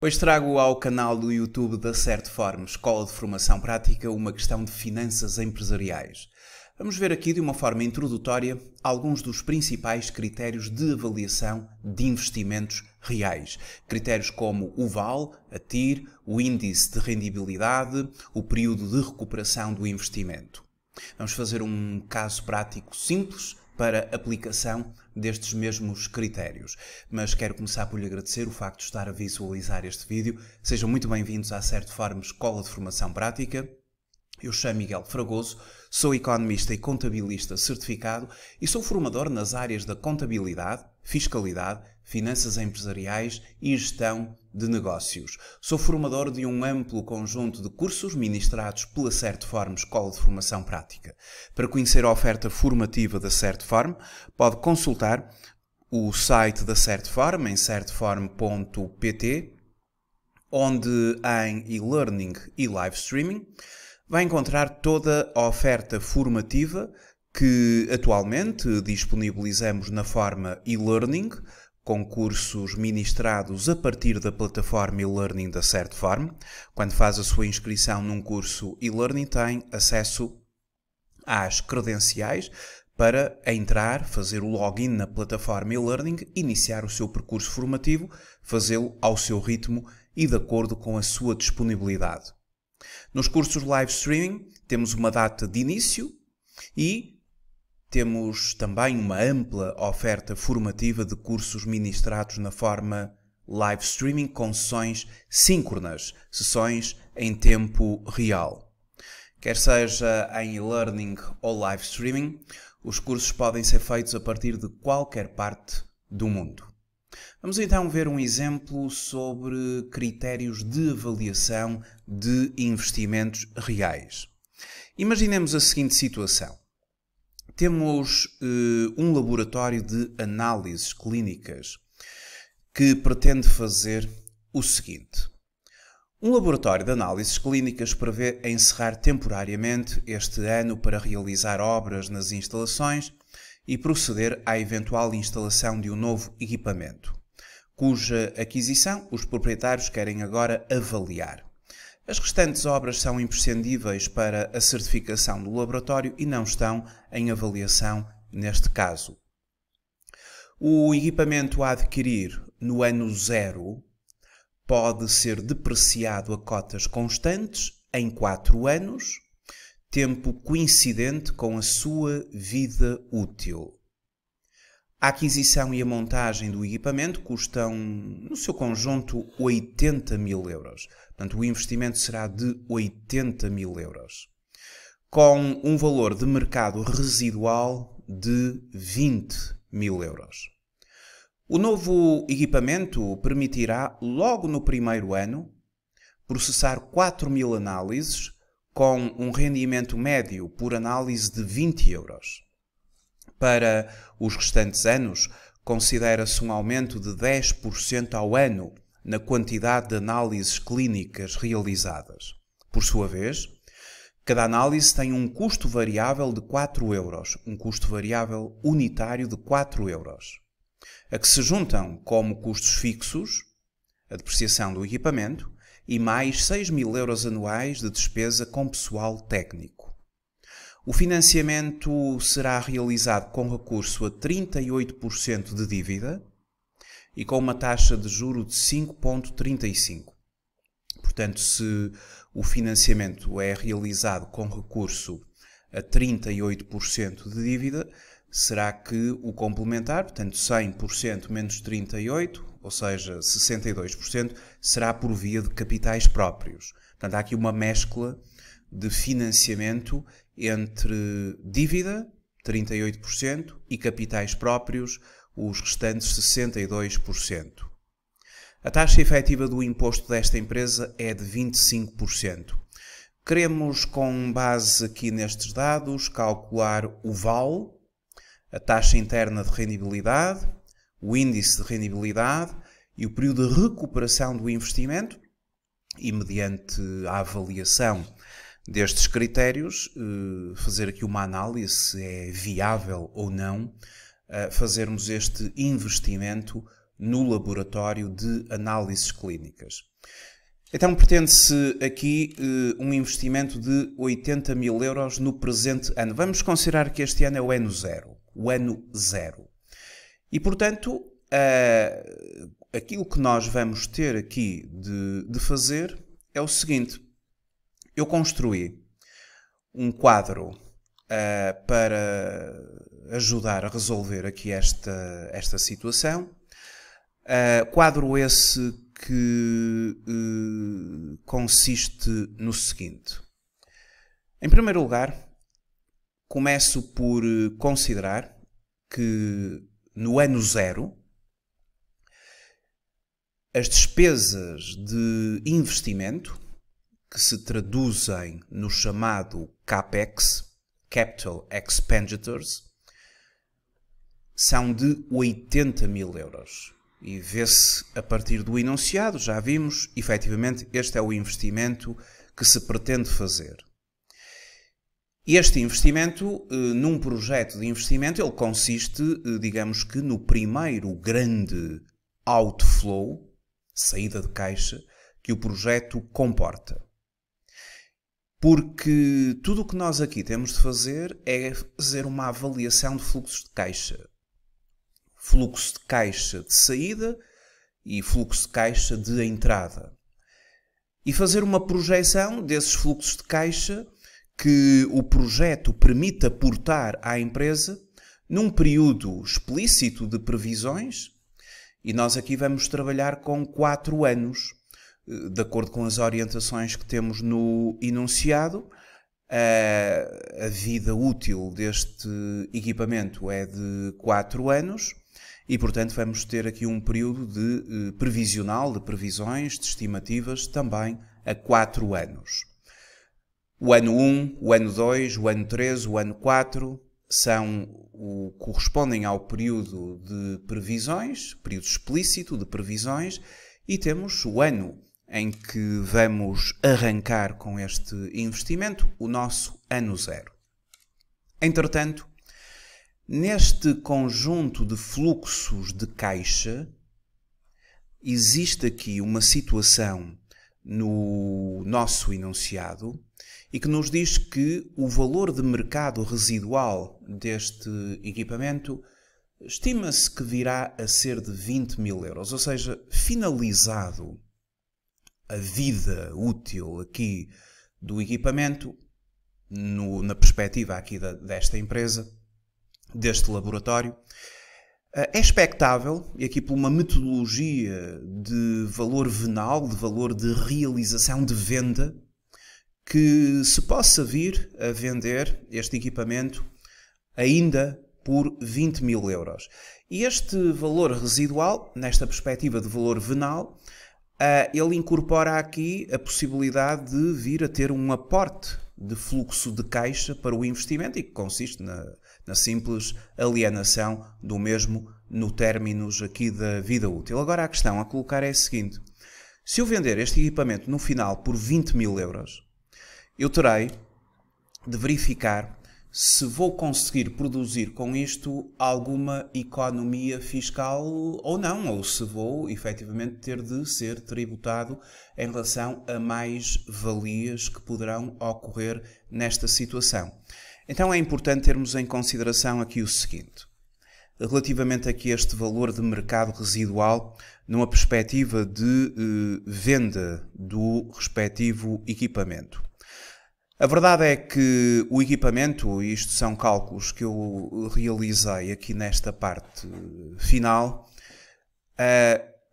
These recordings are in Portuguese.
Hoje trago ao canal do YouTube da Certform, Escola de Formação Prática, uma questão de finanças empresariais. Vamos ver aqui de uma forma introdutória alguns dos principais critérios de avaliação de investimentos reais. Critérios como o VAL, a TIR, o índice de rendibilidade, o período de recuperação do investimento. Vamos fazer um caso prático simples para aplicação destes mesmos critérios. Mas quero começar por lhe agradecer o facto de estar a visualizar este vídeo. Sejam muito bem-vindos à Certform Escola de Formação Prática. Eu chamo Miguel Fragoso, sou economista e contabilista certificado e sou formador nas áreas da contabilidade, fiscalidade, finanças empresariais e gestão de negócios. Sou formador de um amplo conjunto de cursos ministrados pela Certform Escola de Formação Prática. Para conhecer a oferta formativa da Certform, pode consultar o site da Certform em certform.pt, onde em e-learning e live streaming vai encontrar toda a oferta formativa que atualmente disponibilizamos na forma e-learning, com cursos ministrados a partir da plataforma e-learning da Certform. Quando faz a sua inscrição num curso e-learning, tem acesso às credenciais para entrar, fazer o login na plataforma e-learning, iniciar o seu percurso formativo, fazê-lo ao seu ritmo e de acordo com a sua disponibilidade. Nos cursos live streaming temos uma data de início e temos também uma ampla oferta formativa de cursos ministrados na forma live streaming com sessões síncronas, sessões em tempo real. Quer seja em e-learning ou live streaming, os cursos podem ser feitos a partir de qualquer parte do mundo. Vamos então ver um exemplo sobre critérios de avaliação de investimentos reais. Imaginemos a seguinte situação. Temos um laboratório de análises clínicas que pretende fazer o seguinte. Um laboratório de análises clínicas prevê encerrar temporariamente este ano para realizar obras nas instalações e proceder à eventual instalação de um novo equipamento, cuja aquisição os proprietários querem agora avaliar. As restantes obras são imprescindíveis para a certificação do laboratório e não estão em avaliação neste caso. O equipamento a adquirir no ano 0 pode ser depreciado a cotas constantes em 4 anos, tempo coincidente com a sua vida útil. A aquisição e a montagem do equipamento custam, no seu conjunto, 80 mil euros. Portanto, o investimento será de 80 mil euros, com um valor de mercado residual de 20 mil euros. O novo equipamento permitirá, logo no primeiro ano, processar 4 mil análises com um rendimento médio por análise de 20 euros. Para os restantes anos, considera-se um aumento de 10% ao ano na quantidade de análises clínicas realizadas. Por sua vez, cada análise tem um custo variável de 4 euros, um custo variável unitário de 4 euros, a que se juntam como custos fixos a depreciação do equipamento e mais 6 mil euros anuais de despesa com pessoal técnico. O financiamento será realizado com recurso a 38% de dívida e com uma taxa de juro de 5,35%. Portanto, se o financiamento é realizado com recurso a 38% de dívida, será que o complementar, portanto 100% menos 38%, ou seja, 62%, será por via de capitais próprios. Portanto, há aqui uma mescla de financiamento entre dívida, 38%, e capitais próprios, os restantes 62%. A taxa efetiva do imposto desta empresa é de 25%. Queremos, com base aqui nestes dados, calcular o VAL, a taxa interna de rendibilidade, o índice de rendibilidade e o período de recuperação do investimento e, mediante a avaliação destes critérios, fazer aqui uma análise se é viável ou não fazermos este investimento no laboratório de análises clínicas. Então pretende-se aqui um investimento de 80 mil euros no presente ano. Vamos considerar que este ano é o ano zero. E, portanto, aquilo que nós vamos ter aqui de fazer é o seguinte. Eu construí um quadro para ajudar a resolver aqui esta situação. Quadro esse que consiste no seguinte. Em primeiro lugar, começo por considerar que no ano zero as despesas de investimento, que se traduzem no chamado CAPEX, Capital Expenditures, são de 80 mil euros. E vê-se a partir do enunciado, já vimos, efetivamente este é o investimento que se pretende fazer. Este investimento, num projeto de investimento, ele consiste, digamos que, no primeiro grande outflow, saída de caixa, que o projeto comporta. Porque tudo o que nós aqui temos de fazer é fazer uma avaliação de fluxos de caixa. Fluxo de caixa de saída e fluxo de caixa de entrada. E fazer uma projeção desses fluxos de caixa que o projeto permite aportar à empresa num período explícito de previsões, e nós aqui vamos trabalhar com 4 anos, de acordo com as orientações que temos no enunciado. A vida útil deste equipamento é de 4 anos e, portanto, vamos ter aqui um período de previsional, de previsões, de estimativas, também a 4 anos. O ano 1, o ano 2, o ano 3, o ano 4 correspondem ao período de previsões, período explícito de previsões, e temos o ano em que vamos arrancar com este investimento, o nosso ano zero. Entretanto, neste conjunto de fluxos de caixa, existe aqui uma situação no nosso enunciado e que nos diz que o valor de mercado residual deste equipamento estima-se que virá a ser de 20 mil euros, ou seja, finalizado a vida útil aqui do equipamento, na perspectiva aqui desta empresa, deste laboratório, é expectável, e aqui por uma metodologia de valor venal, de valor de realização de venda, que se possa vir a vender este equipamento ainda por 20 mil euros. E este valor residual, nesta perspectiva de valor venal, ele incorpora aqui a possibilidade de vir a ter um aporte de fluxo de caixa para o investimento e que consiste na simples alienação do mesmo no términos aqui da vida útil. Agora a questão a colocar é a seguinte: se eu vender este equipamento no final por 20 mil euros, eu terei de verificar se vou conseguir produzir com isto alguma economia fiscal ou não, ou se vou efetivamente ter de ser tributado em relação a mais valias que poderão ocorrer nesta situação. Então é importante termos em consideração aqui o seguinte, relativamente aqui a este valor de mercado residual, numa perspectiva de venda do respectivo equipamento. A verdade é que o equipamento, e isto são cálculos que eu realizei aqui nesta parte final,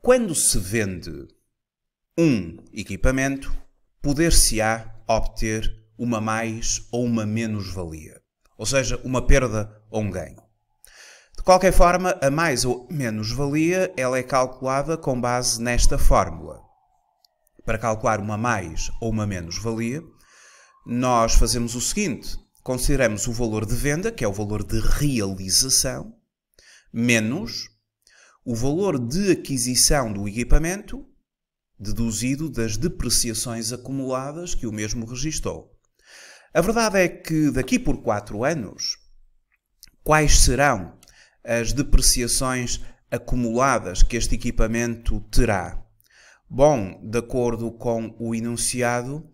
quando se vende um equipamento, poder-se-á obter uma mais ou uma menos-valia, ou seja, uma perda ou um ganho. De qualquer forma, a mais ou menos-valia ela é calculada com base nesta fórmula. Para calcular uma mais ou uma menos-valia, nós fazemos o seguinte, consideramos o valor de venda, que é o valor de realização, menos o valor de aquisição do equipamento, deduzido das depreciações acumuladas que o mesmo registou. A verdade é que daqui por 4 anos, quais serão as depreciações acumuladas que este equipamento terá? Bom, de acordo com o enunciado,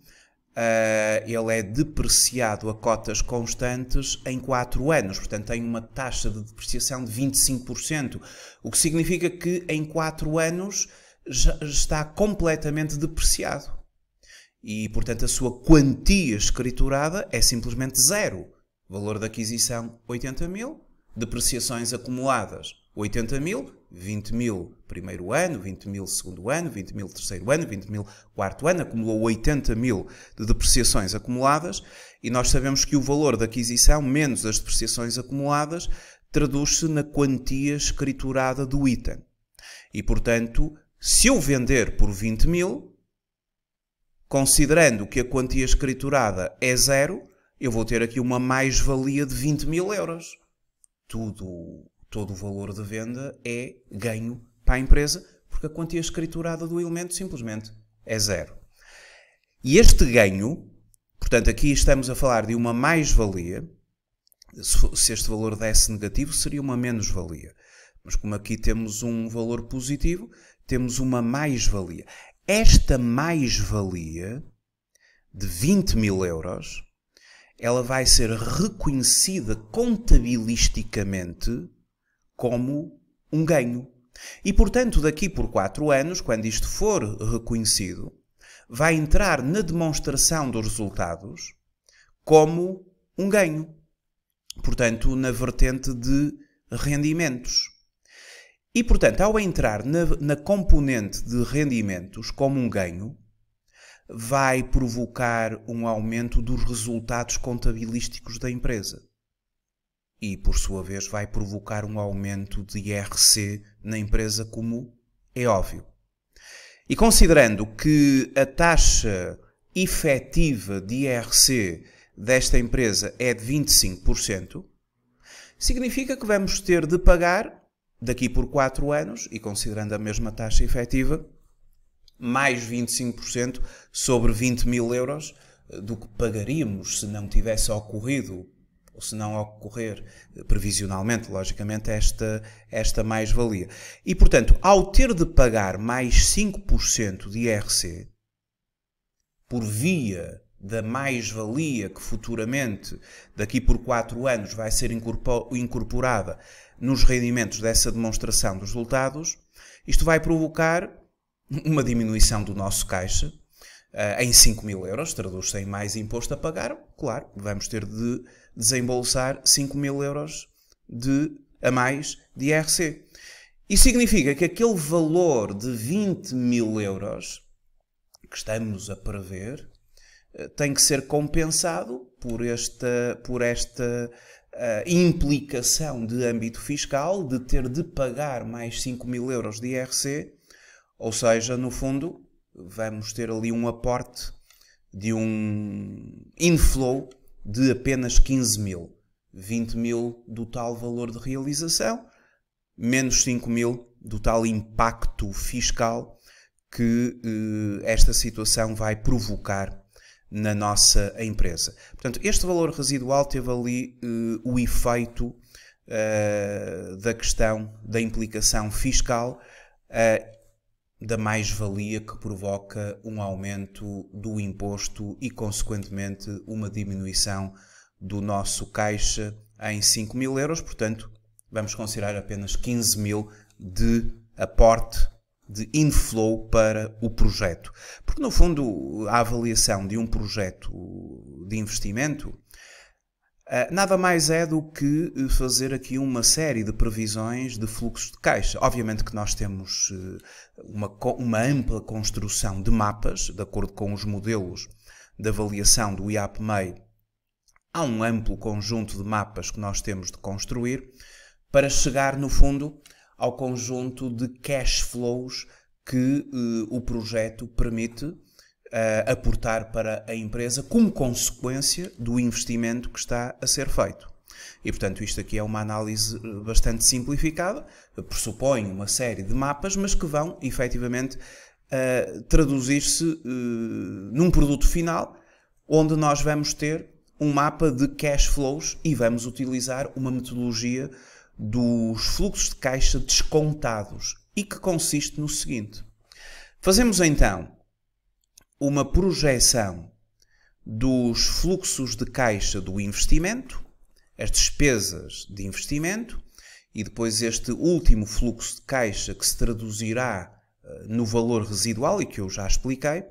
ele é depreciado a cotas constantes em 4 anos, portanto tem uma taxa de depreciação de 25%, o que significa que em 4 anos já está completamente depreciado. E, portanto, a sua quantia escriturada é simplesmente zero. Valor de aquisição, 80 mil. Depreciações acumuladas, 80 mil. 20 mil primeiro ano, 20 mil segundo ano, 20 mil terceiro ano, 20 mil quarto ano. Acumulou 80 mil de depreciações acumuladas. E nós sabemos que o valor de aquisição, menos as depreciações acumuladas, traduz-se na quantia escriturada do item. E, portanto, se eu vender por 20 mil... considerando que a quantia escriturada é zero, eu vou ter aqui uma mais-valia de 20 mil euros. Todo o valor de venda é ganho para a empresa, porque a quantia escriturada do elemento simplesmente é zero. E este ganho, portanto, aqui estamos a falar de uma mais-valia. Se este valor desse negativo, seria uma menos-valia. Mas como aqui temos um valor positivo, temos uma mais-valia. Esta mais-valia de 20 mil euros, ela vai ser reconhecida contabilisticamente como um ganho. E, portanto, daqui por 4 anos, quando isto for reconhecido, vai entrar na demonstração dos resultados como um ganho. Portanto, na vertente de rendimentos. E, portanto, ao entrar na componente de rendimentos como um ganho, vai provocar um aumento dos resultados contabilísticos da empresa. E, por sua vez, vai provocar um aumento de IRC na empresa, como é óbvio. E considerando que a taxa efetiva de IRC desta empresa é de 25%, significa que vamos ter de pagar, daqui por 4 anos, e considerando a mesma taxa efetiva, mais 25% sobre 20 mil euros do que pagaríamos se não tivesse ocorrido, ou se não ocorrer previsionalmente, logicamente, esta mais-valia. E, portanto, ao ter de pagar mais 5% de IRC, por via da mais-valia que futuramente, daqui por 4 anos, vai ser incorporada nos rendimentos dessa demonstração dos resultados, isto vai provocar uma diminuição do nosso caixa em 5 mil euros, traduz-se em mais imposto a pagar. Claro, vamos ter de desembolsar 5 mil euros a mais de IRC. Isso significa que aquele valor de 20 mil euros que estamos a prever tem que ser compensado por esta implicação de âmbito fiscal de ter de pagar mais 5 mil euros de IRC, ou seja, no fundo, vamos ter ali um aporte de um inflow de apenas 15 mil. 20 mil do tal valor de realização, menos 5 mil do tal impacto fiscal que esta situação vai provocar na nossa empresa. Portanto, este valor residual teve ali o efeito da questão da implicação fiscal, da mais-valia que provoca um aumento do imposto e, consequentemente, uma diminuição do nosso caixa em 5 mil euros. Portanto, vamos considerar apenas 15 mil de aporte de inflow para o projeto. Porque, no fundo, a avaliação de um projeto de investimento nada mais é do que fazer aqui uma série de previsões de fluxos de caixa. Obviamente que nós temos uma ampla construção de mapas, de acordo com os modelos de avaliação do IAPMEI. Há um amplo conjunto de mapas que nós temos de construir para chegar, no fundo, ao conjunto de cash flows que o projeto permite aportar para a empresa como consequência do investimento que está a ser feito. E, portanto, isto aqui é uma análise bastante simplificada, pressupõe uma série de mapas, mas que vão, efetivamente, traduzir-se num produto final, onde nós vamos ter um mapa de cash flows e vamos utilizar uma metodologia dos fluxos de caixa descontados e que consiste no seguinte. Fazemos então uma projeção dos fluxos de caixa do investimento, as despesas de investimento e depois este último fluxo de caixa que se traduzirá no valor residual e que eu já expliquei.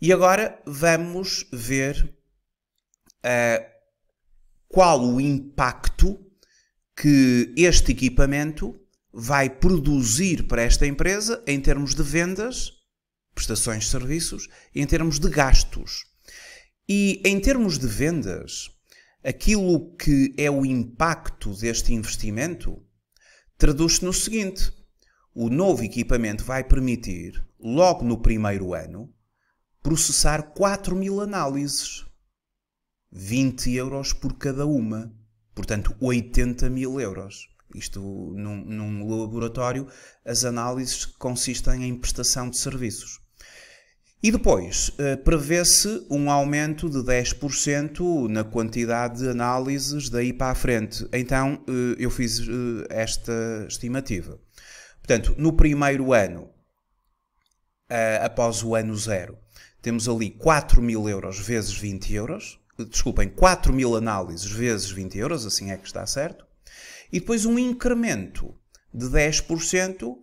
E agora vamos ver qual o impacto que este equipamento vai produzir para esta empresa em termos de vendas, prestações de serviços, e em termos de gastos. E em termos de vendas, aquilo que é o impacto deste investimento traduz-se no seguinte: o novo equipamento vai permitir, logo no primeiro ano, processar 4.000 análises. 20 euros por cada uma. Portanto, 80.000 euros. Isto, num laboratório, as análises consistem em prestação de serviços. E depois, prevê-se um aumento de 10% na quantidade de análises daí para a frente. Então, eu fiz esta estimativa. Portanto, no primeiro ano, após o ano zero, temos ali 4.000 euros vezes 20 euros. Desculpem, 4.000 análises vezes 20 euros, assim é que está certo. E depois um incremento de 10%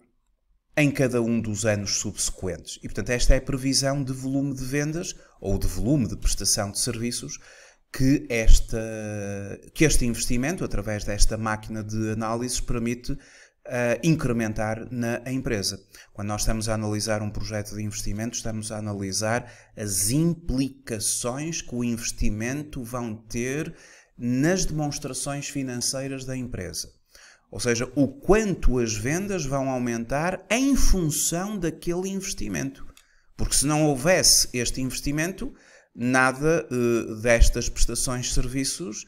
em cada um dos anos subsequentes. E, portanto, esta é a previsão de volume de vendas ou de volume de prestação de serviços que este investimento, através desta máquina de análises, permite incrementar na empresa. Quando nós estamos a analisar um projeto de investimento, estamos a analisar as implicações que o investimento vão ter nas demonstrações financeiras da empresa. Ou seja, o quanto as vendas vão aumentar em função daquele investimento. Porque se não houvesse este investimento, nada destas prestações de serviços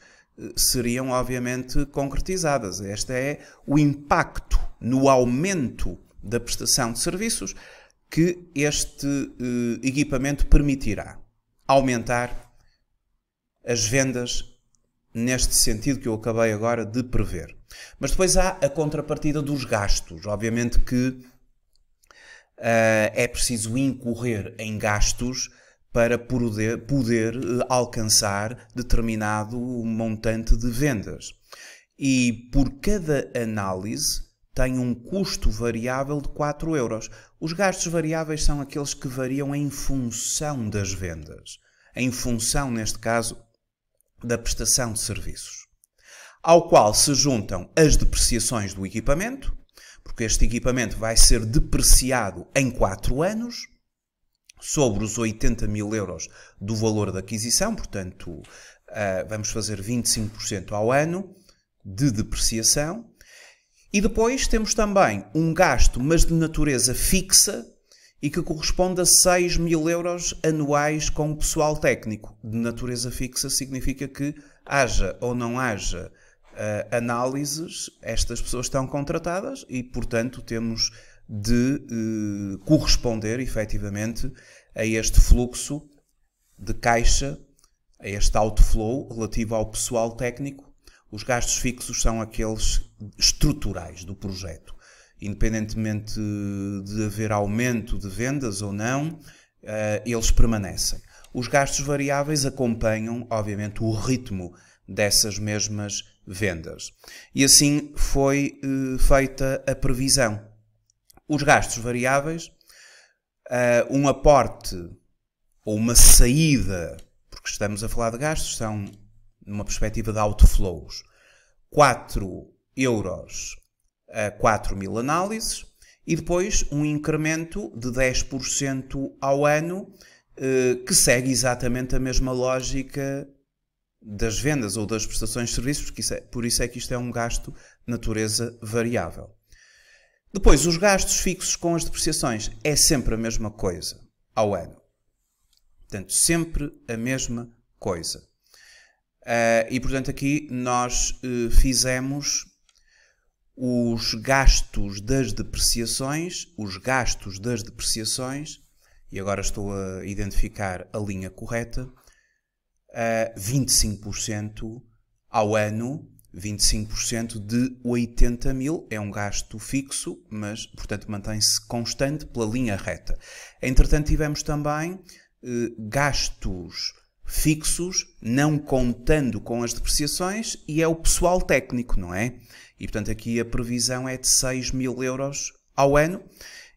seriam obviamente concretizadas. Este é o impacto no aumento da prestação de serviços que este equipamento permitirá aumentar as vendas neste sentido que eu acabei agora de prever. Mas depois há a contrapartida dos gastos. Obviamente que é preciso incorrer em gastos para poder alcançar determinado montante de vendas. E por cada análise tem um custo variável de 4 euros. Os gastos variáveis são aqueles que variam em função das vendas. Em função, neste caso, da prestação de serviços. Ao qual se juntam as depreciações do equipamento, porque este equipamento vai ser depreciado em 4 anos, sobre os 80.000 euros do valor da aquisição, portanto, vamos fazer 25% ao ano de depreciação. E depois temos também um gasto, mas de natureza fixa, e que corresponde a 6.000 euros anuais com o pessoal técnico. De natureza fixa significa que haja ou não haja análises, estas pessoas estão contratadas e, portanto, temos de corresponder efetivamente a este fluxo de caixa, a este outflow relativo ao pessoal técnico. Os gastos fixos são aqueles estruturais do projeto. Independentemente de haver aumento de vendas ou não, eles permanecem. Os gastos variáveis acompanham, obviamente, o ritmo dessas mesmas vendas. E assim foi feita a previsão. Os gastos variáveis, um aporte ou uma saída, porque estamos a falar de gastos, são numa perspectiva de outflows, 4 euros a 4.000 análises e depois um incremento de 10% ao ano que segue exatamente a mesma lógica das vendas ou das prestações de serviços, porque por isso é que isto é um gasto de natureza variável. Depois, os gastos fixos com as depreciações é sempre a mesma coisa ao ano. Portanto, sempre a mesma coisa. E, portanto, aqui nós fizemos os gastos das depreciações, e agora estou a identificar a linha correta, 25% ao ano 25% de 80 mil é um gasto fixo, mas, portanto, mantém-se constante pela linha reta. Entretanto, tivemos também gastos fixos, não contando com as depreciações, e é o pessoal técnico, não é? E, portanto, aqui a previsão é de 6 mil euros ao ano,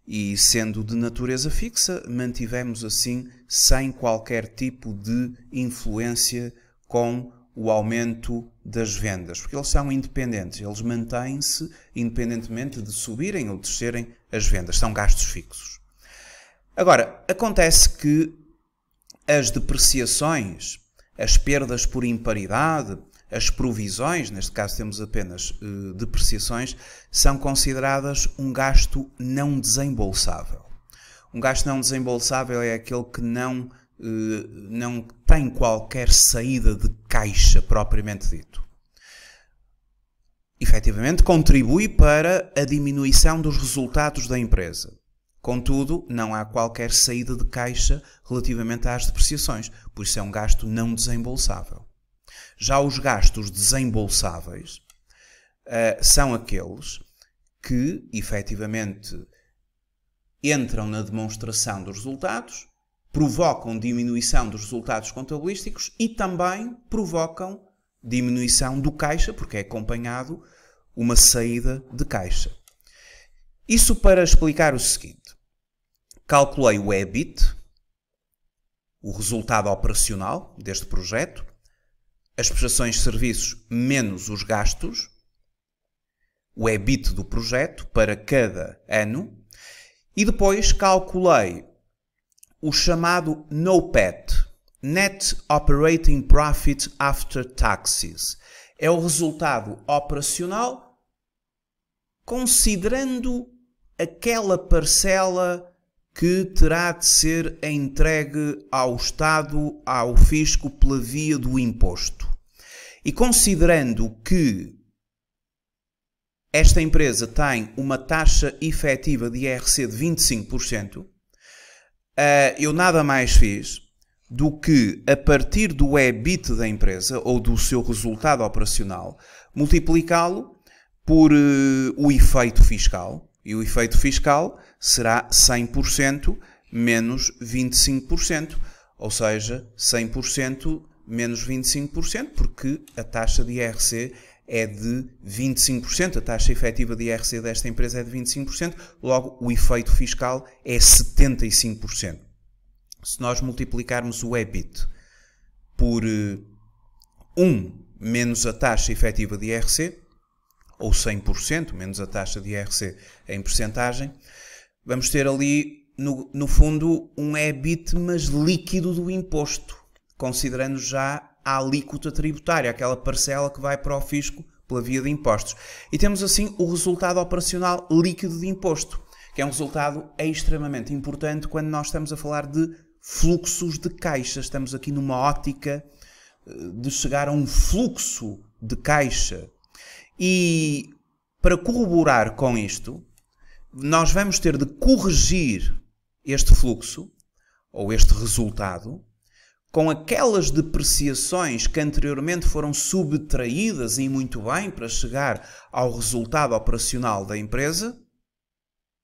e sendo de natureza fixa, mantivemos assim sem qualquer tipo de influência com o aumento das vendas, porque eles são independentes, eles mantêm-se independentemente de subirem ou descerem as vendas, são gastos fixos. Agora, acontece que as depreciações, as perdas por imparidade, as provisões, neste caso temos apenas depreciações, são consideradas um gasto não desembolsável. Um gasto não desembolsável é aquele que não tem qualquer saída de caixa propriamente dito. Efetivamente, contribui para a diminuição dos resultados da empresa. Contudo, não há qualquer saída de caixa relativamente às depreciações, por isso é um gasto não desembolsável. Já os gastos desembolsáveis são aqueles que, efetivamente, entram na demonstração dos resultados, provocam diminuição dos resultados contabilísticos e também provocam diminuição do caixa, porque é acompanhado uma saída de caixa. Isso para explicar o seguinte. Calculei o EBIT, o resultado operacional deste projeto, as prestações de serviços menos os gastos, o EBIT do projeto para cada ano, e depois calculei o chamado NOPAT, Net Operating Profit After Taxes. É o resultado operacional considerando aquela parcela que terá de ser entregue ao Estado, ao fisco, pela via do imposto. E considerando que esta empresa tem uma taxa efetiva de IRC de 25%, eu nada mais fiz do que, a partir do EBIT da empresa, ou do seu resultado operacional, multiplicá-lo por o efeito fiscal. E o efeito fiscal será 100% menos 25%, ou seja, 100% menos 25%, porque a taxa de IRC é de 25%, a taxa efetiva de IRC desta empresa é de 25%, logo o efeito fiscal é 75%. Se nós multiplicarmos o EBIT por 1 menos a taxa efetiva de IRC, ou 100%, menos a taxa de IRC em percentagem, vamos ter ali, no fundo, um EBIT, mas líquido do imposto, considerando já a alíquota tributária, aquela parcela que vai para o fisco pela via de impostos. E temos assim o resultado operacional líquido de imposto, que é um resultado extremamente importante quando nós estamos a falar de fluxos de caixa. Estamos aqui numa ótica de chegar a um fluxo de caixa. E para corroborar com isto, nós vamos ter de corrigir este fluxo, ou este resultado, com aquelas depreciações que anteriormente foram subtraídas, e muito bem, para chegar ao resultado operacional da empresa,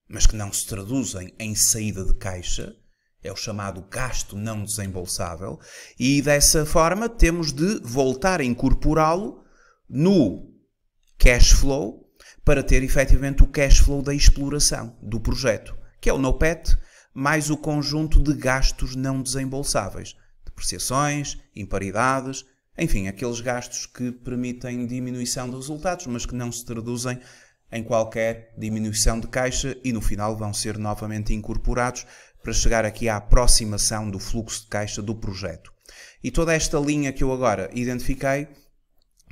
mas que não se traduzem em saída de caixa, é o chamado gasto não desembolsável, e dessa forma temos de voltar a incorporá-lo no cash flow, para ter efetivamente o cash flow da exploração do projeto, que é o NOPAT, mais o conjunto de gastos não desembolsáveis, depreciações, imparidades, enfim, aqueles gastos que permitem diminuição de resultados, mas que não se traduzem em qualquer diminuição de caixa e no final vão ser novamente incorporados para chegar aqui à aproximação do fluxo de caixa do projeto. E toda esta linha que eu agora identifiquei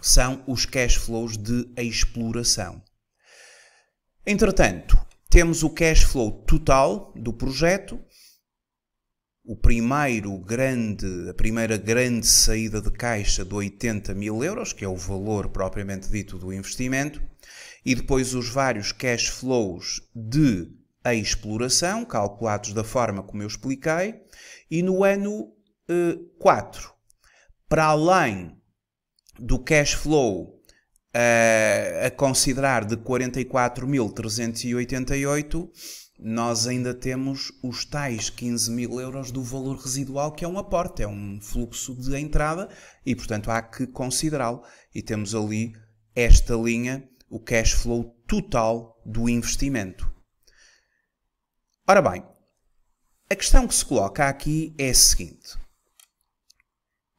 são os cash flows de exploração. Entretanto, temos o cash flow total do projeto, a primeira grande saída de caixa de 80 mil euros, que é o valor propriamente dito do investimento, e depois os vários cash flows de exploração, calculados da forma como eu expliquei, e no ano 4, para além do cash flow a considerar de 44.388, nós ainda temos os tais 15.000 euros do valor residual, que é um aporte, é um fluxo de entrada e, portanto, há que considerá-lo. E temos ali esta linha, o cash flow total do investimento. Ora bem, a questão que se coloca aqui é a seguinte.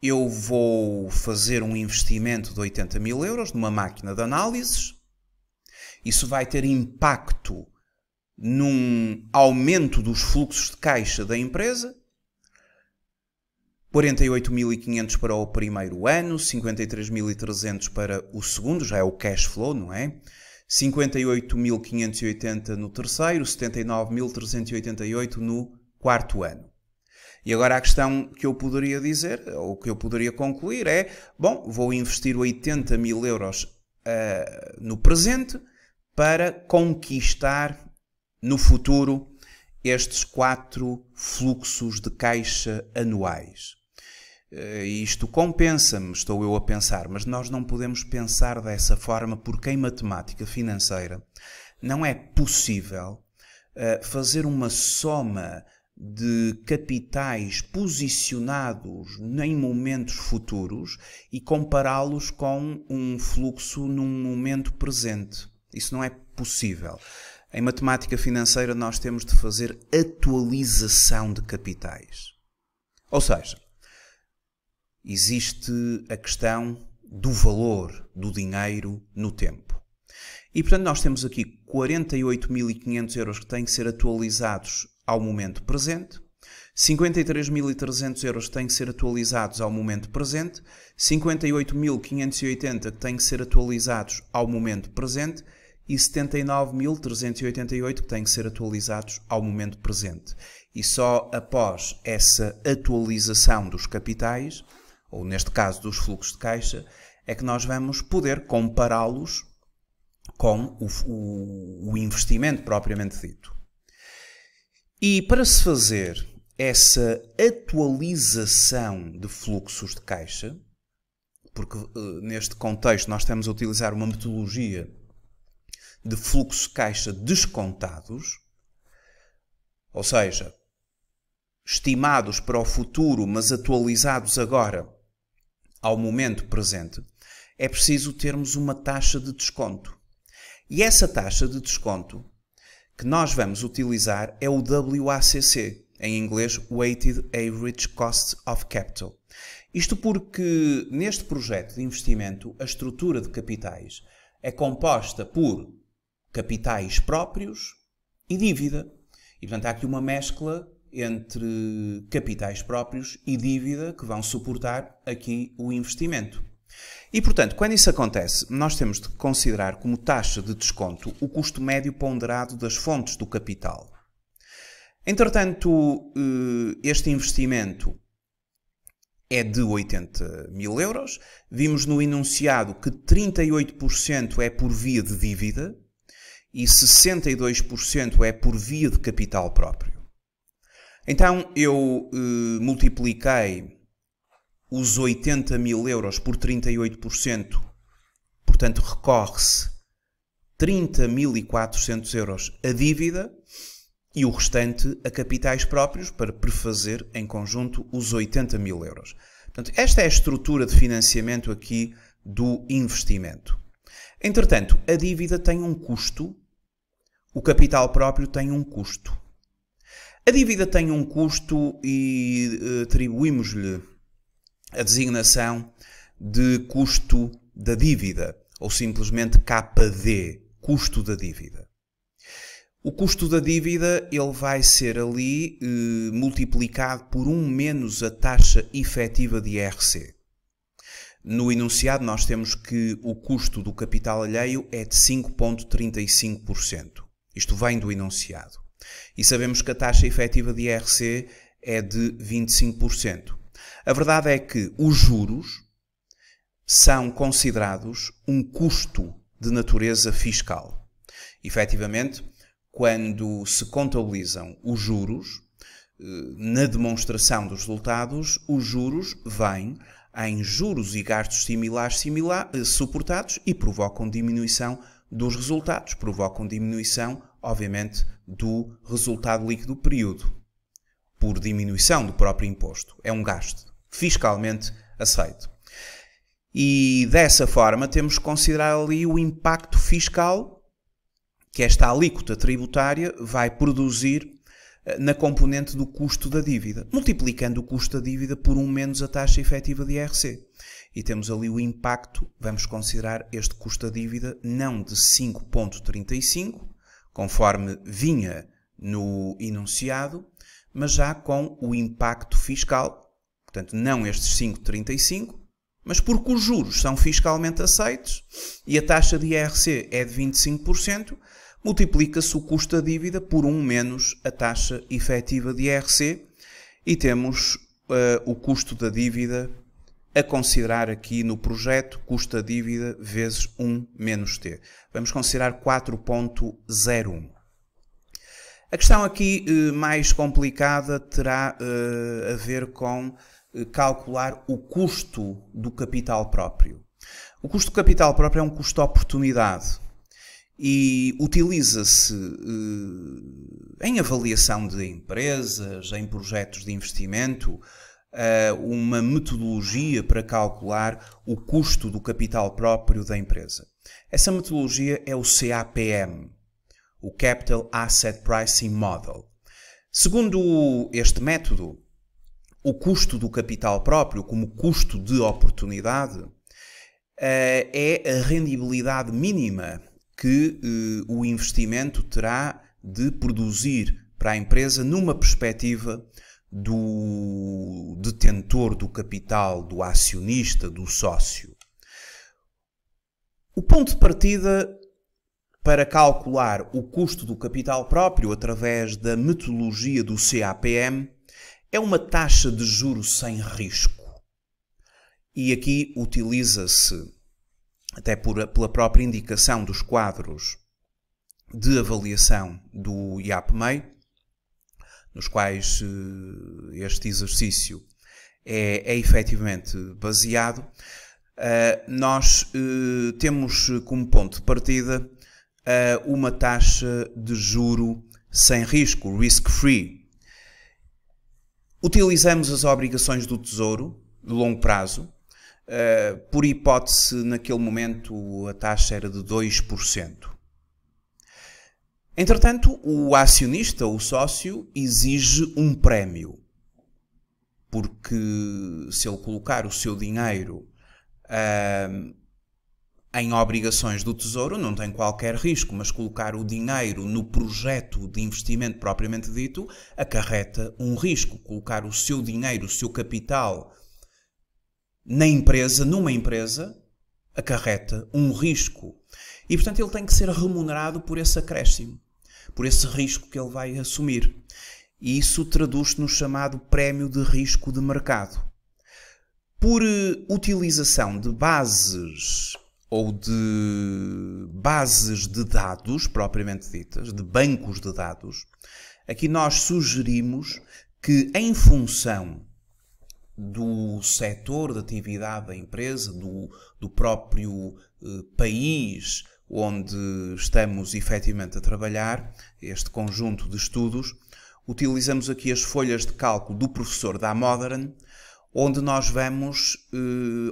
Eu vou fazer um investimento de 80.000 euros numa máquina de análises. Isso vai ter impacto num aumento dos fluxos de caixa da empresa. 48.500 para o primeiro ano, 53.300 para o segundo, já é o cash flow, não é? 58.580 no terceiro, 79.388 no quarto ano. E agora a questão que eu poderia dizer, ou que eu poderia concluir é, bom, vou investir 80.000 euros no presente para conquistar no futuro estes 4 fluxos de caixa anuais. Isto compensa-me, estou eu a pensar, mas nós não podemos pensar dessa forma porque em matemática financeira não é possível fazer uma soma de capitais posicionados em momentos futuros e compará-los com um fluxo num momento presente. Isso não é possível. Em matemática financeira nós temos de fazer atualização de capitais. Ou seja, existe a questão do valor do dinheiro no tempo. E, portanto, nós temos aqui 48.500 euros que têm que ser atualizados ao momento presente, 53.300 euros que têm que ser atualizados ao momento presente, 58.580 que têm que ser atualizados ao momento presente e 79.388 que têm que ser atualizados ao momento presente. E só após essa atualização dos capitais, ou neste caso dos fluxos de caixa, é que nós vamos poder compará-los com o investimento propriamente dito. E para se fazer essa atualização de fluxos de caixa, porque neste contexto nós estamos a utilizar uma metodologia de fluxo de caixa descontados, ou seja, estimados para o futuro, mas atualizados agora ao momento presente, é preciso termos uma taxa de desconto. E essa taxa de desconto que nós vamos utilizar é o WACC, em inglês Weighted Average Cost of Capital. Isto porque neste projeto de investimento a estrutura de capitais é composta por capitais próprios e dívida. E portanto há aqui uma mescla entre capitais próprios e dívida que vão suportar aqui o investimento. E, portanto, quando isso acontece, nós temos de considerar como taxa de desconto o custo médio ponderado das fontes do capital. Entretanto, este investimento é de 80.000 euros. Vimos no enunciado que 38% é por via de dívida e 62% é por via de capital próprio. Então, eu multipliquei os 80.000 euros por 38%, portanto, recorre-se 30.400 euros a dívida e o restante a capitais próprios para prefazer em conjunto os 80.000 euros. Portanto, esta é a estrutura de financiamento aqui do investimento. Entretanto, a dívida tem um custo, o capital próprio tem um custo. A dívida tem um custo e atribuímos-lhe a designação de custo da dívida, ou simplesmente KD, custo da dívida. O custo da dívida ele vai ser ali multiplicado por 1 menos a taxa efetiva de IRC. No enunciado nós temos que o custo do capital alheio é de 5,35%. Isto vem do enunciado. E sabemos que a taxa efetiva de IRC é de 25%. A verdade é que os juros são considerados um custo de natureza fiscal. Efetivamente, quando se contabilizam os juros, na demonstração dos resultados, os juros vêm em juros e gastos similares suportados e provocam diminuição dos resultados, provocam diminuição, obviamente, do resultado líquido do período, por diminuição do próprio imposto. É um gasto fiscalmente aceito. E dessa forma temos que considerar ali o impacto fiscal que esta alíquota tributária vai produzir na componente do custo da dívida, multiplicando o custo da dívida por 1 menos a taxa efetiva de IRC. E temos ali o impacto, vamos considerar este custo da dívida não de 5,35, conforme vinha no enunciado, mas já com o impacto fiscal, portanto não estes 5,35, mas porque os juros são fiscalmente aceitos e a taxa de IRC é de 25%, multiplica-se o custo da dívida por 1 menos a taxa efetiva de IRC e temos o custo da dívida a considerar aqui no projeto, custo da dívida vezes 1 menos T. Vamos considerar 4,01. A questão aqui mais complicada terá a ver com calcular o custo do capital próprio. O custo do capital próprio é um custo de oportunidade e utiliza-se em avaliação de empresas, em projetos de investimento, uma metodologia para calcular o custo do capital próprio da empresa. Essa metodologia é o CAPM, o Capital Asset Pricing Model. Segundo este método, o custo do capital próprio, como custo de oportunidade, é a rendibilidade mínima que o investimento terá de produzir para a empresa numa perspectiva do detentor do capital, do acionista, do sócio. O ponto de partida para calcular o custo do capital próprio através da metodologia do CAPM é uma taxa de juros sem risco. E aqui utiliza-se, até pela própria indicação dos quadros de avaliação do IAPMEI, nos quais este exercício é efetivamente baseado, nós temos como ponto de partida uma taxa de juro sem risco, risk-free. Utilizamos as obrigações do Tesouro de longo prazo. Por hipótese, naquele momento a taxa era de 2%. Entretanto, o acionista, o sócio, exige um prémio, porque se ele colocar o seu dinheiro em obrigações do Tesouro, não tem qualquer risco, mas colocar o dinheiro no projeto de investimento propriamente dito acarreta um risco. Colocar o seu dinheiro, o seu capital na empresa, numa empresa, acarreta um risco. E, portanto, ele tem que ser remunerado por esse acréscimo, por esse risco que ele vai assumir. E isso traduz-se no chamado prémio de risco de mercado. Por utilização de bases ou de bases de dados, propriamente ditas, de bancos de dados, aqui nós sugerimos que, em função do setor de atividade da empresa, do próprio país onde estamos efetivamente a trabalhar, este conjunto de estudos, utilizamos aqui as folhas de cálculo do professor Damodaran, onde nós vamos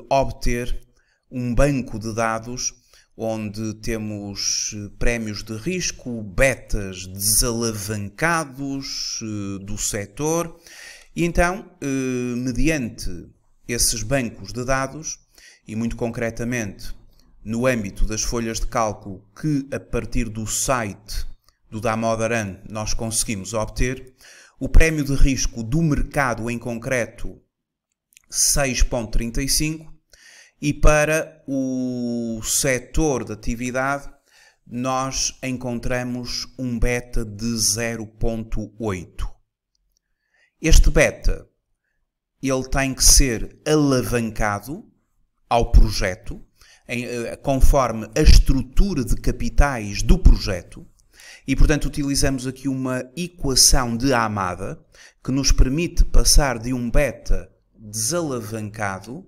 obter um banco de dados onde temos prémios de risco, betas desalavancados do setor. E então, mediante esses bancos de dados, e muito concretamente no âmbito das folhas de cálculo que a partir do site do Damodaran nós conseguimos obter, o prémio de risco do mercado em concreto 6,35 e para o setor de atividade nós encontramos um beta de 0,8. Este beta, ele tem que ser alavancado ao projeto, conforme a estrutura de capitais do projeto, e portanto utilizamos aqui uma equação de Hamada que nos permite passar de um beta desalavancado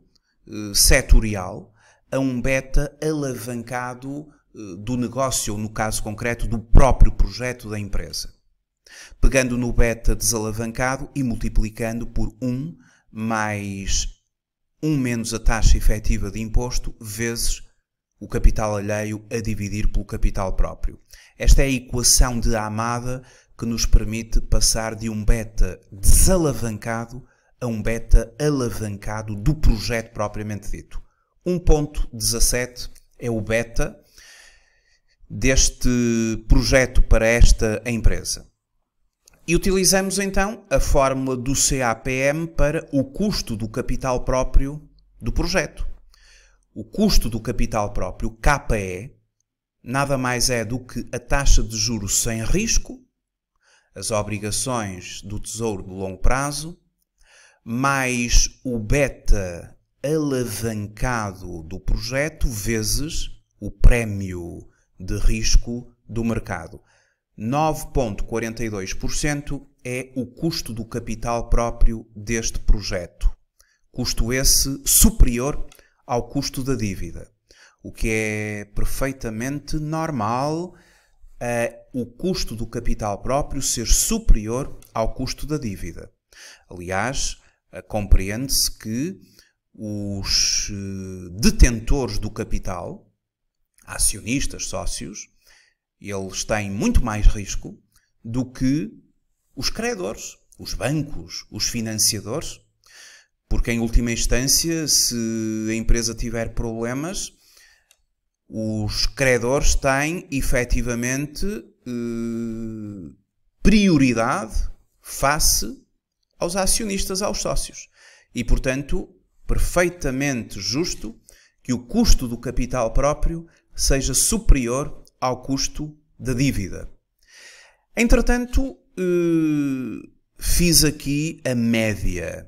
setorial a um beta alavancado do negócio, ou no caso concreto, do próprio projeto da empresa. Pegando no beta desalavancado e multiplicando por 1 mais 1 menos a taxa efetiva de imposto vezes o capital alheio a dividir pelo capital próprio. Esta é a equação de Hamada que nos permite passar de um beta desalavancado a um beta alavancado do projeto propriamente dito. 1.17 é o beta deste projeto para esta empresa. E utilizamos então a fórmula do CAPM para o custo do capital próprio do projeto. O custo do capital próprio, KE, nada mais é do que a taxa de juros sem risco, as obrigações do Tesouro de longo prazo, mais o beta alavancado do projeto vezes o prémio de risco do mercado. 9,42% é o custo do capital próprio deste projeto. Custo esse superior ao custo da dívida, o que é perfeitamente normal, o custo do capital próprio ser superior ao custo da dívida. Aliás, compreende-se que os detentores do capital, acionistas, sócios, eles têm muito mais risco do que os credores, os bancos, os financiadores, porque em última instância, se a empresa tiver problemas, os credores têm efetivamente prioridade face aos acionistas, aos sócios. E, portanto, perfeitamente justo que o custo do capital próprio seja superior ao custo da dívida. Entretanto, fiz aqui a média.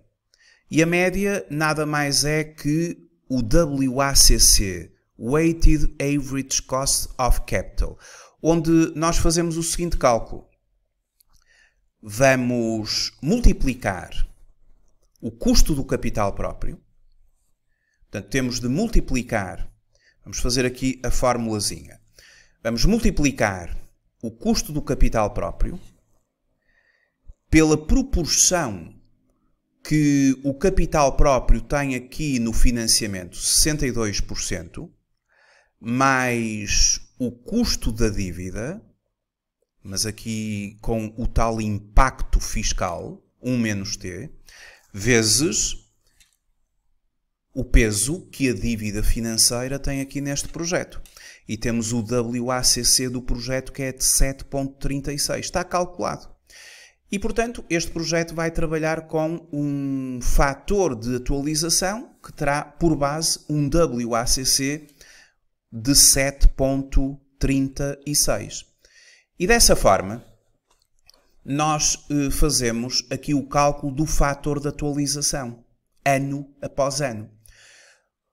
E a média nada mais é que o WACC, Weighted Average Cost of Capital, onde nós fazemos o seguinte cálculo. Vamos multiplicar o custo do capital próprio. Portanto, temos de multiplicar, vamos fazer aqui a formulazinha. Vamos multiplicar o custo do capital próprio pela proporção que o capital próprio tem aqui no financiamento, 62%, mais o custo da dívida, mas aqui com o tal impacto fiscal, 1 menos T, vezes o peso que a dívida financeira tem aqui neste projeto. E temos o WACC do projeto que é de 7,36. Está calculado. E, portanto, este projeto vai trabalhar com um fator de atualização que terá por base um WACC de 7,36. E dessa forma, nós fazemos aqui o cálculo do fator de atualização, ano após ano.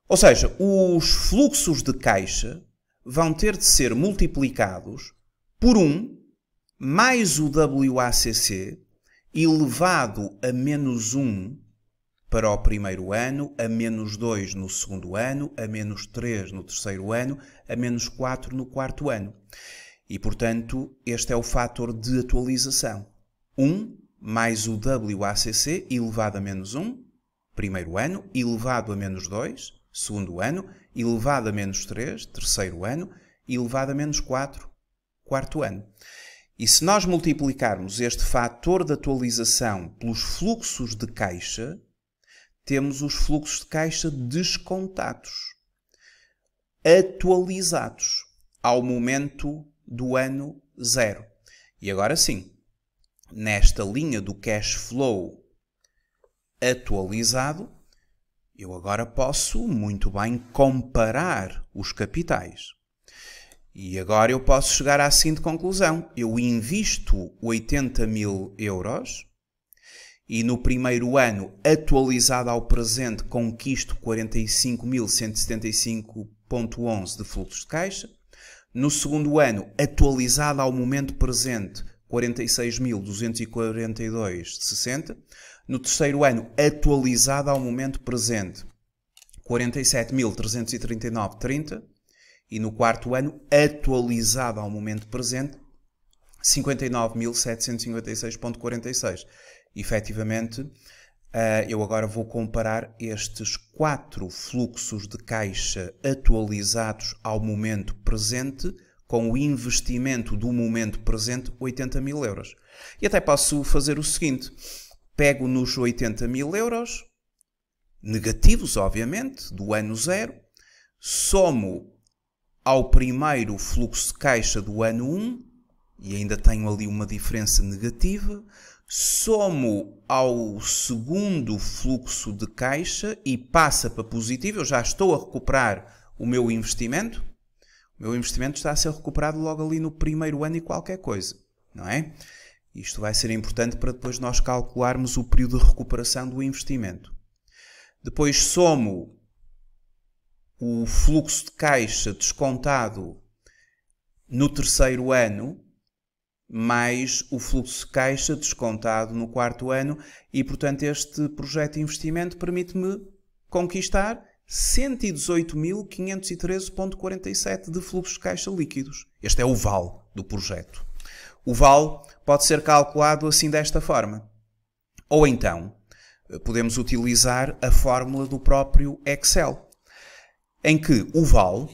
Ou seja, os fluxos de caixa vão ter de ser multiplicados por 1 mais o WACC elevado a menos 1 para o primeiro ano, a menos 2 no segundo ano, a menos 3 no terceiro ano, a menos 4 no quarto ano. E, portanto, este é o fator de atualização. 1 mais o WACC elevado a menos 1, primeiro ano, elevado a menos 2, segundo ano, elevado a menos 3, terceiro ano, elevado a menos 4, quarto ano. E se nós multiplicarmos este fator de atualização pelos fluxos de caixa, temos os fluxos de caixa descontados, atualizados ao momento do ano 0. E agora sim, nesta linha do cash flow atualizado, eu agora posso muito bem comparar os capitais. E agora eu posso chegar à seguinte conclusão. Eu invisto 80 mil euros e no primeiro ano, atualizado ao presente, conquisto 45.175,11 de fluxos de caixa. No segundo ano, atualizado ao momento presente, 46.242,60. No terceiro ano, atualizado ao momento presente, 47.339,30 e no quarto ano, atualizado ao momento presente, 59.756,46. Efetivamente, eu agora vou comparar estes 4 fluxos de caixa atualizados ao momento presente com o investimento do momento presente, 80.000 euros. E até posso fazer o seguinte, pego nos 80.000 euros, negativos, obviamente, do ano 0, somo ao primeiro fluxo de caixa do ano 1, e ainda tenho ali uma diferença negativa, somo ao segundo fluxo de caixa e passa para positivo, eu já estou a recuperar o meu investimento. O meu investimento está a ser recuperado logo ali no primeiro ano e qualquer coisa, não é? Isto vai ser importante para depois nós calcularmos o período de recuperação do investimento. Depois somo o fluxo de caixa descontado no terceiro ano, mais o fluxo de caixa descontado no quarto ano e, portanto, este projeto de investimento permite-me conquistar 118.513,47 de fluxos de caixa líquidos. Este é o VAL do projeto. O VAL pode ser calculado assim desta forma. Ou então, podemos utilizar a fórmula do próprio Excel, em que o VAL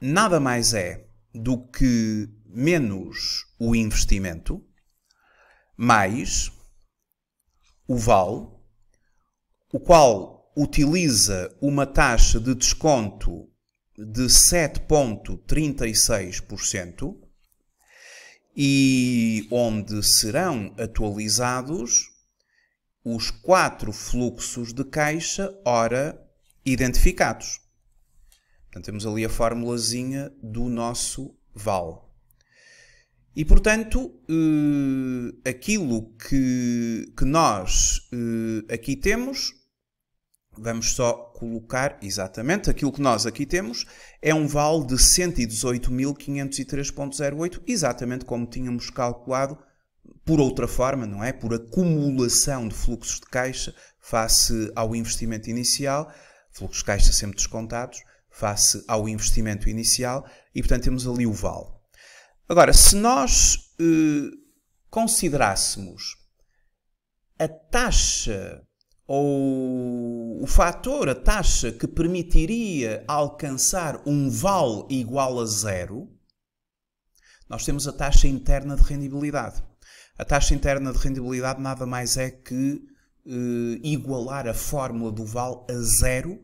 nada mais é do que menos o investimento, mais o VAL, o qual utiliza uma taxa de desconto de 7,36% e onde serão atualizados os 4 fluxos de caixa ora identificados. Portanto, temos ali a formulazinha do nosso VAL. E, portanto, aquilo que nós aqui temos, vamos só colocar exatamente, aquilo que nós aqui temos é um VAL de 118.503,08, exatamente como tínhamos calculado por outra forma, não é? Por acumulação de fluxos de caixa face ao investimento inicial, fluxos de caixa sempre descontados, face ao investimento inicial, e portanto temos ali o VAL. Agora, se nós considerássemos a taxa ou o fator, a taxa que permitiria alcançar um VAL igual a 0, nós temos a taxa interna de rendibilidade. A taxa interna de rendibilidade nada mais é que igualar a fórmula do VAL a 0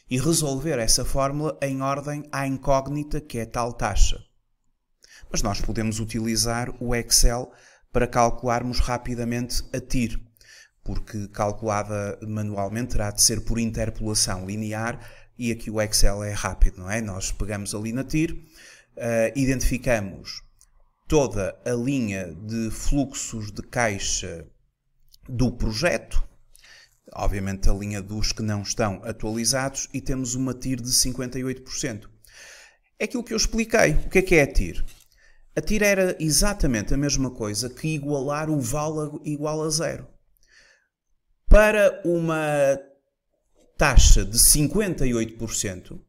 e resolver essa fórmula em ordem à incógnita, que é a tal taxa. Mas nós podemos utilizar o Excel para calcularmos rapidamente a TIR, porque calculada manualmente terá de ser por interpolação linear e aqui o Excel é rápido, não é? Nós pegamos ali na TIR, identificamos toda a linha de fluxos de caixa do projeto, obviamente a linha dos que não estão atualizados, e temos uma TIR de 58%. É aquilo que eu expliquei. O que é a TIR? A TIR era exatamente a mesma coisa que igualar o VAL igual a 0. Para uma taxa de 58%,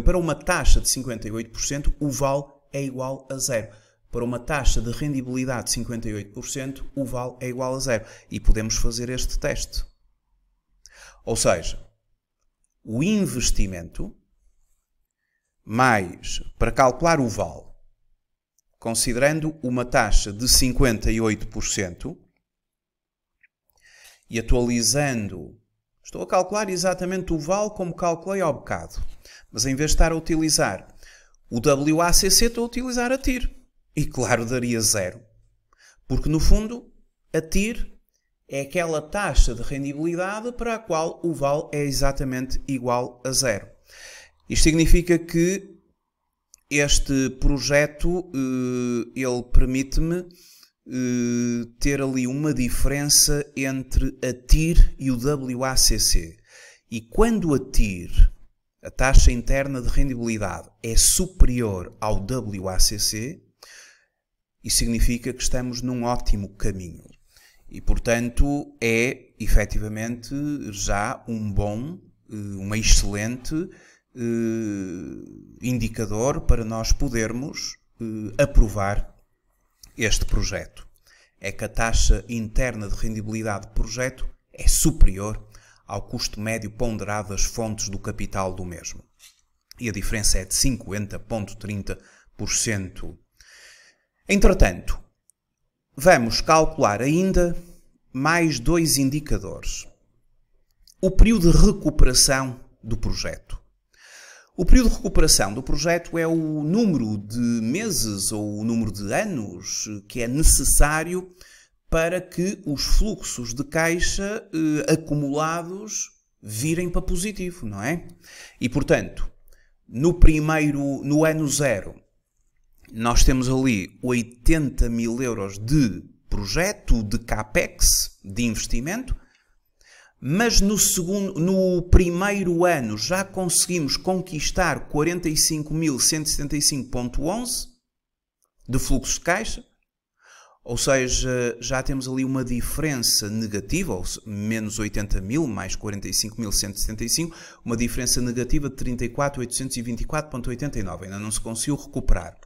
para uma taxa de 58%, o VAL é igual a 0. Para uma taxa de rendibilidade de 58%, o VAL é igual a 0. E podemos fazer este teste. Ou seja, o investimento mais, para calcular o VAL, considerando uma taxa de 58% e atualizando, estou a calcular exatamente o VAL como calculei ao bocado, mas em vez de estar a utilizar o WACC, estou a utilizar a TIR. E claro, daria 0. Porque no fundo, a TIR é aquela taxa de rendibilidade para a qual o VAL é exatamente igual a 0. Isto significa que este projeto ele permite-me ter ali uma diferença entre a TIR e o WACC. E quando a TIR, a taxa interna de rendibilidade, é superior ao WACC, isso significa que estamos num ótimo caminho. E, portanto, é efetivamente já uma excelente indicador para nós podermos aprovar este projeto. É que a taxa interna de rendibilidade do projeto é superior ao custo médio ponderado das fontes do capital do mesmo. E a diferença é de 50,30%. Entretanto, vamos calcular ainda mais dois indicadores. O período de recuperação do projeto. O período de recuperação do projeto é o número de meses ou o número de anos que é necessário para que os fluxos de caixa acumulados virem para positivo, não é? E, portanto, no ano zero, nós temos ali 80 mil euros de projeto, de CAPEX, de investimento, mas no primeiro ano já conseguimos conquistar 45.175,11 de fluxo de caixa, ou seja, já temos ali uma diferença negativa, ou menos 80 mil mais 45.175, uma diferença negativa de 34.824,89. Ainda não se conseguiu recuperar.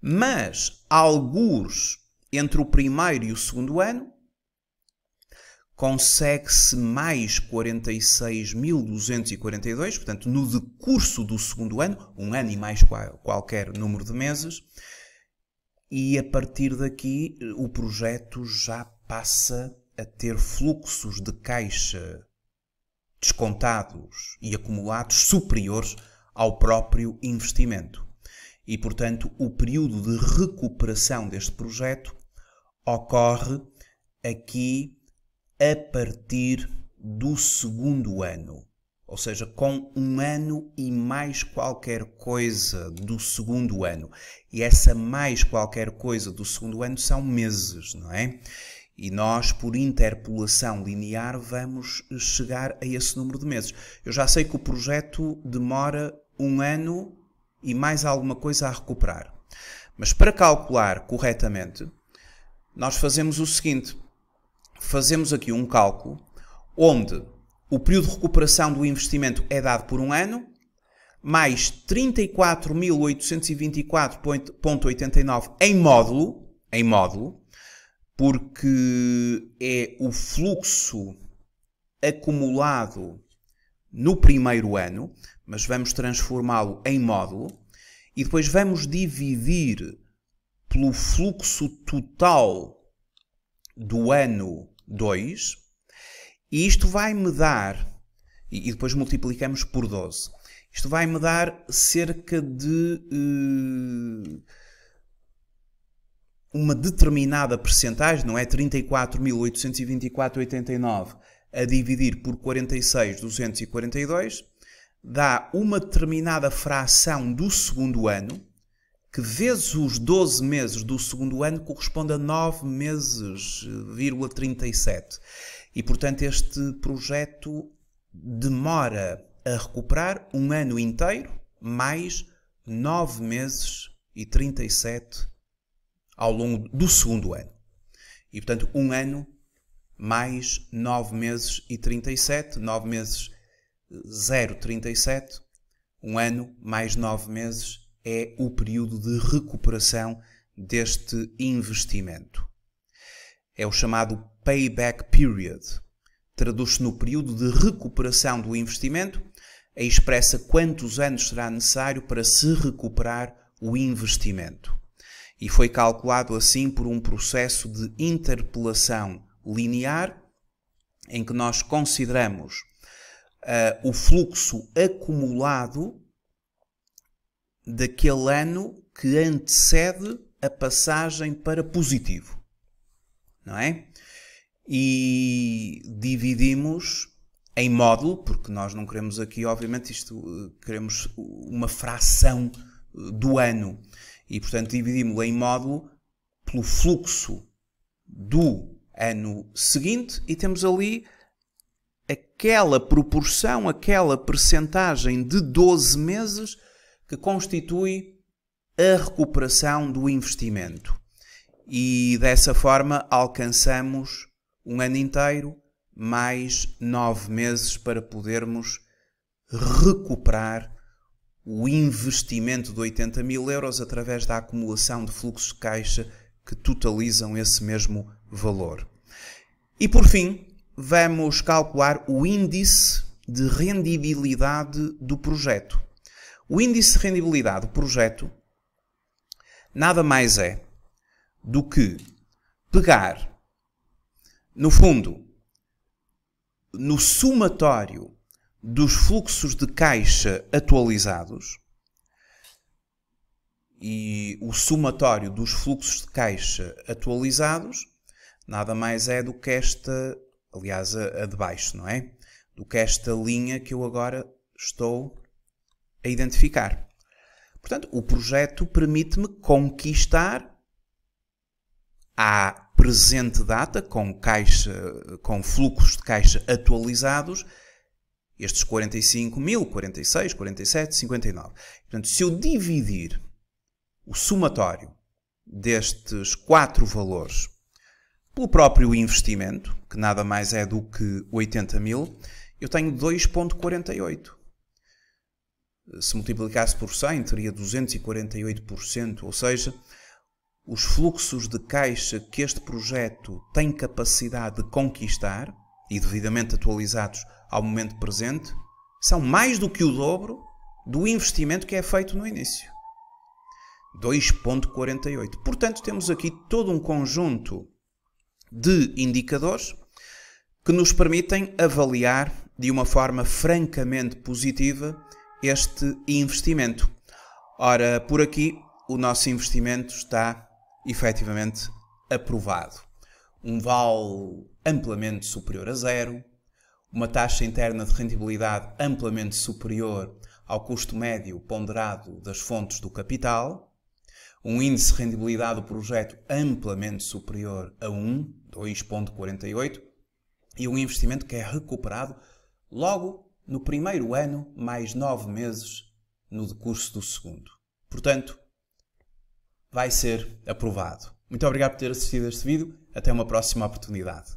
Mas, algures entre o primeiro e o segundo ano, consegue-se mais 46.242, portanto, no decurso do segundo ano, um ano e mais qualquer número de meses, e a partir daqui o projeto já passa a ter fluxos de caixa descontados e acumulados superiores ao próprio investimento. E, portanto, o período de recuperação deste projeto ocorre aqui a partir do segundo ano. Ou seja, com um ano e mais qualquer coisa do segundo ano. E essa mais qualquer coisa do segundo ano são meses, não é? E nós, por interpolação linear, vamos chegar a esse número de meses. Eu já sei que o projeto demora um ano e mais alguma coisa a recuperar. Mas para calcular corretamente, nós fazemos o seguinte. Fazemos aqui um cálculo onde o período de recuperação do investimento é dado por um ano, mais 34.824,89 em módulo, porque é o fluxo acumulado no primeiro ano, mas vamos transformá-lo em módulo, e depois vamos dividir pelo fluxo total do ano 2, e isto vai-me dar, e depois multiplicamos por 12, isto vai-me dar cerca de uma determinada percentagem, não é 34.824,89 a dividir por 46.242, dá uma determinada fração do segundo ano, que vezes os 12 meses do segundo ano corresponde a 9 meses, 37. E, portanto, este projeto demora a recuperar um ano inteiro, mais 9 meses e 37 ao longo do segundo ano. E, portanto, um ano mais 9 meses e 37, 9 meses 0,37, um ano mais 9 meses é o período de recuperação deste investimento. É o chamado payback period. Traduz-se no período de recuperação do investimento e expressa quantos anos será necessário para se recuperar o investimento. E foi calculado assim por um processo de interpolação linear, em que nós consideramos o fluxo acumulado daquele ano que antecede a passagem para positivo, não é? E dividimos em módulo, porque nós não queremos aqui, obviamente, queremos uma fração do ano. E, portanto, dividimos em módulo pelo fluxo do ano seguinte e temos ali aquela proporção, aquela percentagem de 12 meses que constitui a recuperação do investimento. E dessa forma alcançamos um ano inteiro, mais 9 meses para podermos recuperar o investimento de 80 mil euros através da acumulação de fluxos de caixa que totalizam esse mesmo valor. E por fim, vamos calcular o índice de rendibilidade do projeto. O índice de rendibilidade do projeto nada mais é do que pegar, no fundo, no somatório dos fluxos de caixa atualizados, e o somatório dos fluxos de caixa atualizados nada mais é do que esta, aliás, a de baixo, não é? Do que esta linha que eu agora estou a identificar. Portanto, o projeto permite-me conquistar à presente data, com fluxos de caixa atualizados, estes 45 mil, 46, 47, 59. Portanto, se eu dividir o somatório destes 4 valores pelo próprio investimento, que nada mais é do que 80 mil, eu tenho 2,48. Se multiplicasse por 100, teria 248%, ou seja, os fluxos de caixa que este projeto tem capacidade de conquistar, e devidamente atualizados ao momento presente, são mais do que o dobro do investimento que é feito no início. 2,48. Portanto, temos aqui todo um conjunto de indicadores que nos permitem avaliar de uma forma francamente positiva este investimento. Ora, por aqui, o nosso investimento está efetivamente aprovado. Um vale amplamente superior a zero, uma taxa interna de rentabilidade amplamente superior ao custo médio ponderado das fontes do capital, um índice de rendibilidade do projeto amplamente superior a 1, 2,48, e um investimento que é recuperado logo no primeiro ano, mais 9 meses no decurso do segundo. Portanto, vai ser aprovado. Muito obrigado por ter assistido a este vídeo. Até uma próxima oportunidade.